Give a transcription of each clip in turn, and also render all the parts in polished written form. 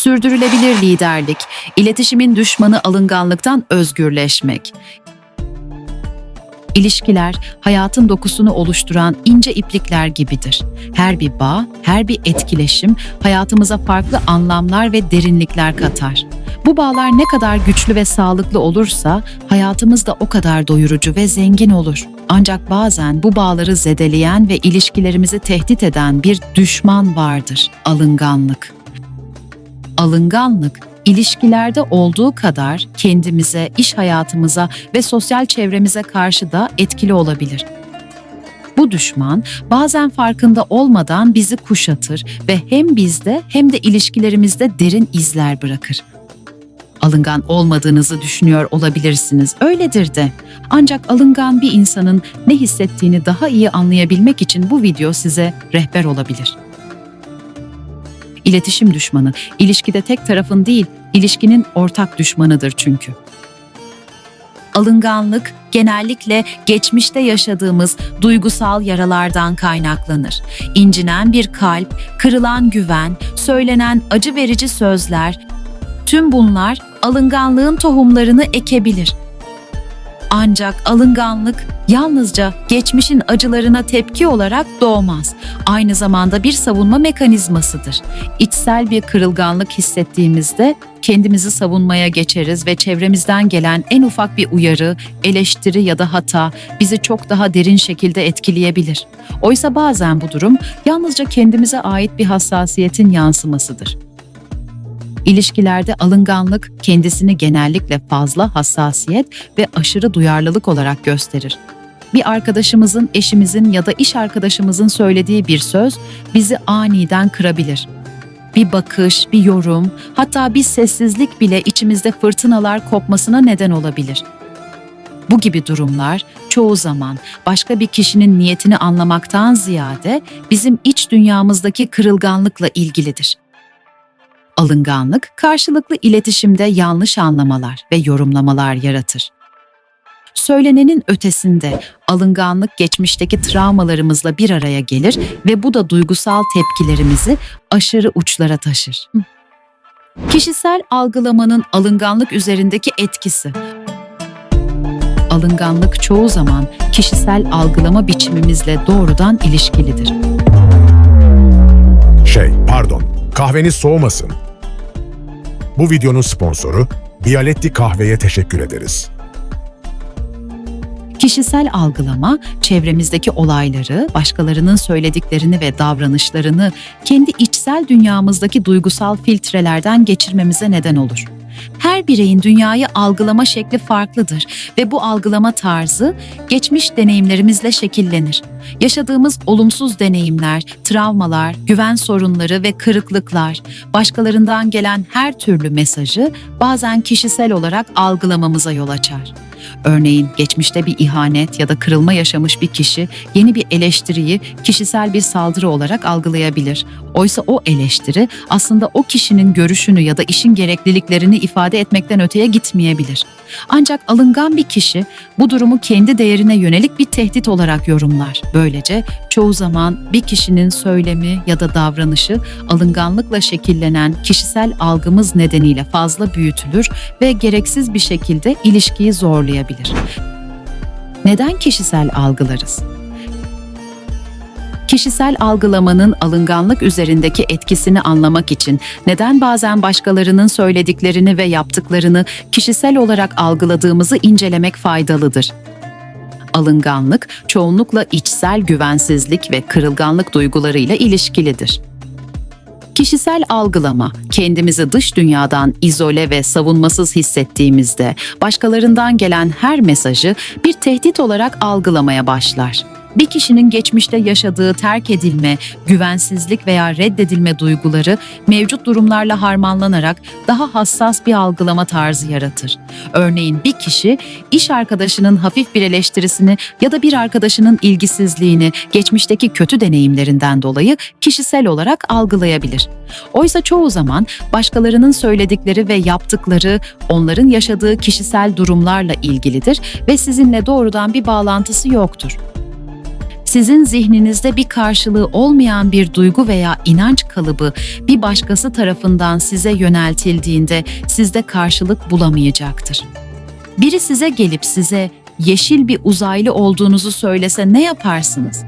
Sürdürülebilir liderlik, iletişimin düşmanı alınganlıktan özgürleşmek. İlişkiler, hayatın dokusunu oluşturan ince iplikler gibidir. Her bir bağ, her bir etkileşim hayatımıza farklı anlamlar ve derinlikler katar. Bu bağlar ne kadar güçlü ve sağlıklı olursa hayatımız da o kadar doyurucu ve zengin olur. Ancak bazen bu bağları zedeleyen ve ilişkilerimizi tehdit eden bir düşman vardır: alınganlık. Alınganlık, ilişkilerde olduğu kadar kendimize, iş hayatımıza ve sosyal çevremize karşı da etkili olabilir. Bu düşman bazen farkında olmadan bizi kuşatır ve hem bizde hem de ilişkilerimizde derin izler bırakır. Alıngan olmadığınızı düşünüyor olabilirsiniz, öyledir de. Ancak alıngan bir insanın ne hissettiğini daha iyi anlayabilmek için bu video size rehber olabilir. İletişim düşmanı, ilişkide tek tarafın değil, ilişkinin ortak düşmanıdır çünkü. Alınganlık genellikle geçmişte yaşadığımız duygusal yaralardan kaynaklanır. İncinen bir kalp, kırılan güven, söylenen acı verici sözler, tüm bunlar alınganlığın tohumlarını ekebilir. Ancak alınganlık yalnızca geçmişin acılarına tepki olarak doğmaz. Aynı zamanda bir savunma mekanizmasıdır. İçsel bir kırılganlık hissettiğimizde kendimizi savunmaya geçeriz ve çevremizden gelen en ufak bir uyarı, eleştiri ya da hata bizi çok daha derin şekilde etkileyebilir. Oysa bazen bu durum yalnızca kendimize ait bir hassasiyetin yansımasıdır. İlişkilerde alınganlık kendisini genellikle fazla hassasiyet ve aşırı duyarlılık olarak gösterir. Bir arkadaşımızın, eşimizin ya da iş arkadaşımızın söylediği bir söz bizi aniden kırabilir. Bir bakış, bir yorum, hatta bir sessizlik bile içimizde fırtınalar kopmasına neden olabilir. Bu gibi durumlar çoğu zaman başka bir kişinin niyetini anlamaktan ziyade bizim iç dünyamızdaki kırılganlıkla ilgilidir. Alınganlık, karşılıklı iletişimde yanlış anlamalar ve yorumlamalar yaratır. Söylenenin ötesinde alınganlık geçmişteki travmalarımızla bir araya gelir ve bu da duygusal tepkilerimizi aşırı uçlara taşır. Kişisel algılamanın alınganlık üzerindeki etkisi. Alınganlık çoğu zaman kişisel algılama biçimimizle doğrudan ilişkilidir. Pardon, kahveniz soğumasın. Bu videonun sponsoru Bialetti Kahve'ye teşekkür ederiz. Kişisel algılama, çevremizdeki olayları, başkalarının söylediklerini ve davranışlarını kendi içsel dünyamızdaki duygusal filtrelerden geçirmemize neden olur. Her bireyin dünyayı algılama şekli farklıdır ve bu algılama tarzı geçmiş deneyimlerimizle şekillenir. Yaşadığımız olumsuz deneyimler, travmalar, güven sorunları ve kırıklıklar, başkalarından gelen her türlü mesajı bazen kişisel olarak algılamamıza yol açar. Örneğin geçmişte bir ihanet ya da kırılma yaşamış bir kişi yeni bir eleştiriyi kişisel bir saldırı olarak algılayabilir. Oysa o eleştiri aslında o kişinin görüşünü ya da işin gerekliliklerini ifade etmekten öteye gitmeyebilir. Ancak alıngan bir kişi bu durumu kendi değerine yönelik bir tehdit olarak yorumlar. Böylece çoğu zaman bir kişinin söylemi ya da davranışı alınganlıkla şekillenen kişisel algımız nedeniyle fazla büyütülür ve gereksiz bir şekilde ilişkiyi zorlayabilir. Neden kişisel algılarız? Kişisel algılamanın alınganlık üzerindeki etkisini anlamak için neden bazen başkalarının söylediklerini ve yaptıklarını kişisel olarak algıladığımızı incelemek faydalıdır. Alınganlık çoğunlukla içsel güvensizlik ve kırılganlık duygularıyla ilişkilidir. Kişisel algılama, kendimizi dış dünyadan izole ve savunmasız hissettiğimizde başkalarından gelen her mesajı bir tehdit olarak algılamaya başlar. Bir kişinin geçmişte yaşadığı terk edilme, güvensizlik veya reddedilme duyguları mevcut durumlarla harmanlanarak daha hassas bir algılama tarzı yaratır. Örneğin bir kişi iş arkadaşının hafif bir eleştirisini ya da bir arkadaşının ilgisizliğini geçmişteki kötü deneyimlerinden dolayı kişisel olarak algılayabilir. Oysa çoğu zaman başkalarının söyledikleri ve yaptıkları onların yaşadığı kişisel durumlarla ilgilidir ve sizinle doğrudan bir bağlantısı yoktur. Sizin zihninizde bir karşılığı olmayan bir duygu veya inanç kalıbı bir başkası tarafından size yöneltildiğinde sizde karşılık bulamayacaktır. Biri size gelip size yeşil bir uzaylı olduğunuzu söylese ne yaparsınız?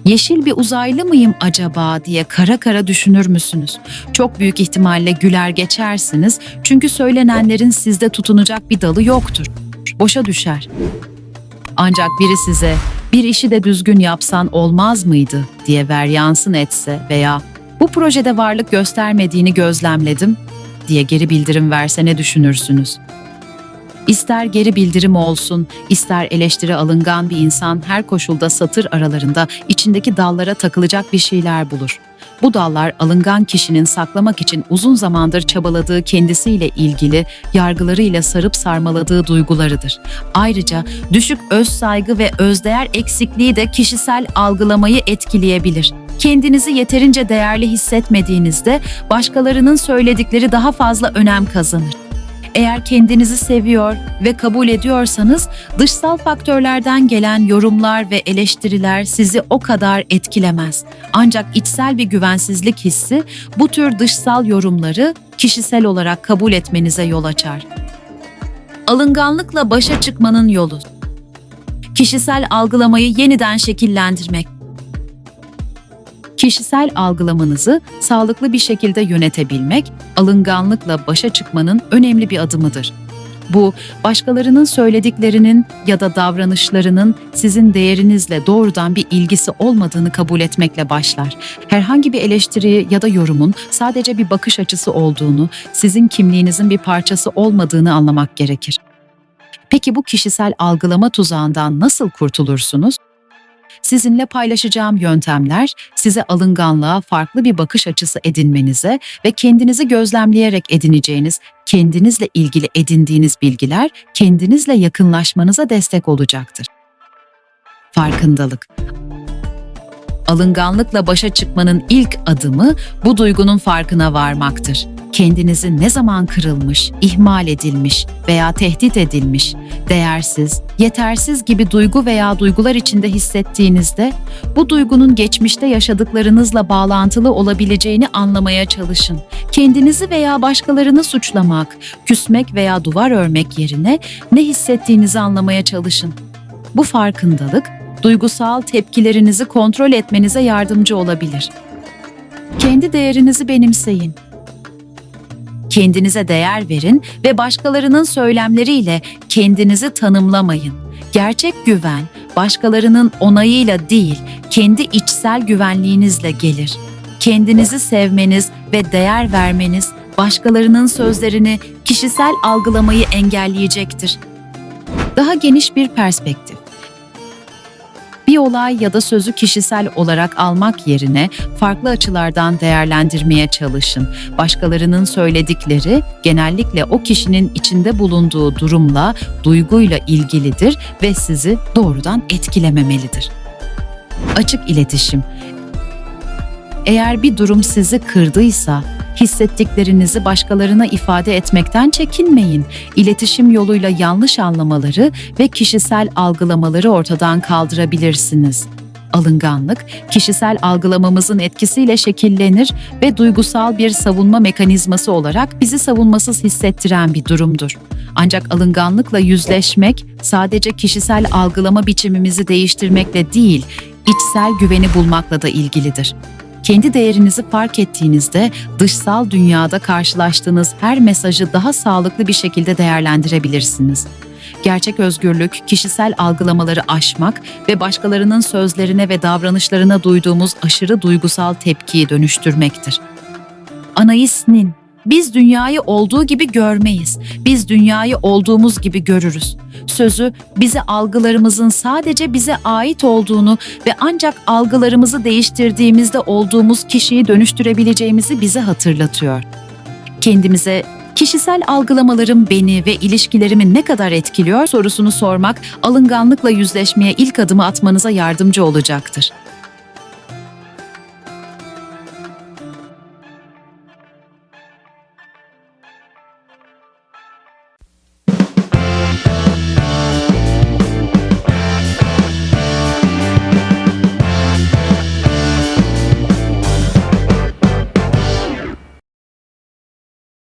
Yeşil bir uzaylı mıyım acaba diye kara kara düşünür müsünüz? Çok büyük ihtimalle güler geçersiniz çünkü söylenenlerin sizde tutunacak bir dalı yoktur. Boşa düşer. Ancak biri size bir işi de düzgün yapsan olmaz mıydı diye veryansın etse veya bu projede varlık göstermediğini gözlemledim diye geri bildirim verse ne düşünürsünüz? İster geri bildirim olsun, ister eleştiri alıngan bir insan her koşulda satır aralarında içindeki dallara takılacak bir şeyler bulur. Bu dallar alıngan kişinin saklamak için uzun zamandır çabaladığı kendisiyle ilgili yargılarıyla sarıp sarmaladığı duygularıdır. Ayrıca düşük öz saygı ve özdeğer eksikliği de kişisel algılamayı etkileyebilir. Kendinizi yeterince değerli hissetmediğinizde başkalarının söyledikleri daha fazla önem kazanır. Eğer kendinizi seviyor ve kabul ediyorsanız dışsal faktörlerden gelen yorumlar ve eleştiriler sizi o kadar etkilemez. Ancak içsel bir güvensizlik hissi bu tür dışsal yorumları kişisel olarak kabul etmenize yol açar. Alınganlıkla başa çıkmanın yolu. Kişisel algılamayı yeniden şekillendirmek. Kişisel algılamanızı sağlıklı bir şekilde yönetebilmek, alınganlıkla başa çıkmanın önemli bir adımıdır. Bu, başkalarının söylediklerinin ya da davranışlarının sizin değerinizle doğrudan bir ilgisi olmadığını kabul etmekle başlar. Herhangi bir eleştiri ya da yorumun sadece bir bakış açısı olduğunu, sizin kimliğinizin bir parçası olmadığını anlamak gerekir. Peki bu kişisel algılama tuzağından nasıl kurtulursunuz? Sizinle paylaşacağım yöntemler size alınganlığa farklı bir bakış açısı edinmenize ve kendinizi gözlemleyerek edineceğiniz, kendinizle ilgili edindiğiniz bilgiler kendinizle yakınlaşmanıza destek olacaktır. Farkındalık. Alınganlıkla başa çıkmanın ilk adımı bu duygunun farkına varmaktır. Kendinizi ne zaman kırılmış, ihmal edilmiş veya tehdit edilmiş, değersiz, yetersiz gibi duygu veya duygular içinde hissettiğinizde bu duygunun geçmişte yaşadıklarınızla bağlantılı olabileceğini anlamaya çalışın. Kendinizi veya başkalarını suçlamak, küsmek veya duvar örmek yerine ne hissettiğinizi anlamaya çalışın. Bu farkındalık, duygusal tepkilerinizi kontrol etmenize yardımcı olabilir. Kendi değerinizi benimseyin. Kendinize değer verin ve başkalarının söylemleriyle kendinizi tanımlamayın. Gerçek güven, başkalarının onayıyla değil, kendi içsel güvenliğinizle gelir. Kendinizi sevmeniz ve değer vermeniz, başkalarının sözlerini, kişisel algılamayı engelleyecektir. Daha geniş bir perspektif. Bir olay ya da sözü kişisel olarak almak yerine farklı açılardan değerlendirmeye çalışın. Başkalarının söyledikleri genellikle o kişinin içinde bulunduğu durumla, duyguyla ilgilidir ve sizi doğrudan etkilememelidir. Açık iletişim. Eğer bir durum sizi kırdıysa, hissettiklerinizi başkalarına ifade etmekten çekinmeyin. İletişim yoluyla yanlış anlamaları ve kişisel algılamaları ortadan kaldırabilirsiniz. Alınganlık, kişisel algılamamızın etkisiyle şekillenir ve duygusal bir savunma mekanizması olarak bizi savunmasız hissettiren bir durumdur. Ancak alınganlıkla yüzleşmek sadece kişisel algılama biçimimizi değiştirmekle değil, içsel güveni bulmakla da ilgilidir. Kendi değerinizi fark ettiğinizde dışsal dünyada karşılaştığınız her mesajı daha sağlıklı bir şekilde değerlendirebilirsiniz. Gerçek özgürlük, kişisel algılamaları aşmak ve başkalarının sözlerine ve davranışlarına duyduğumuz aşırı duygusal tepkiyi dönüştürmektir. Anais Nin, biz dünyayı olduğu gibi görmeyiz, biz dünyayı olduğumuz gibi görürüz. Sözü bize algılarımızın sadece bize ait olduğunu ve ancak algılarımızı değiştirdiğimizde olduğumuz kişiyi dönüştürebileceğimizi bize hatırlatıyor. Kendimize kişisel algılamalarım beni ve ilişkilerimi ne kadar etkiliyor sorusunu sormak, alınganlıkla yüzleşmeye ilk adımı atmanıza yardımcı olacaktır.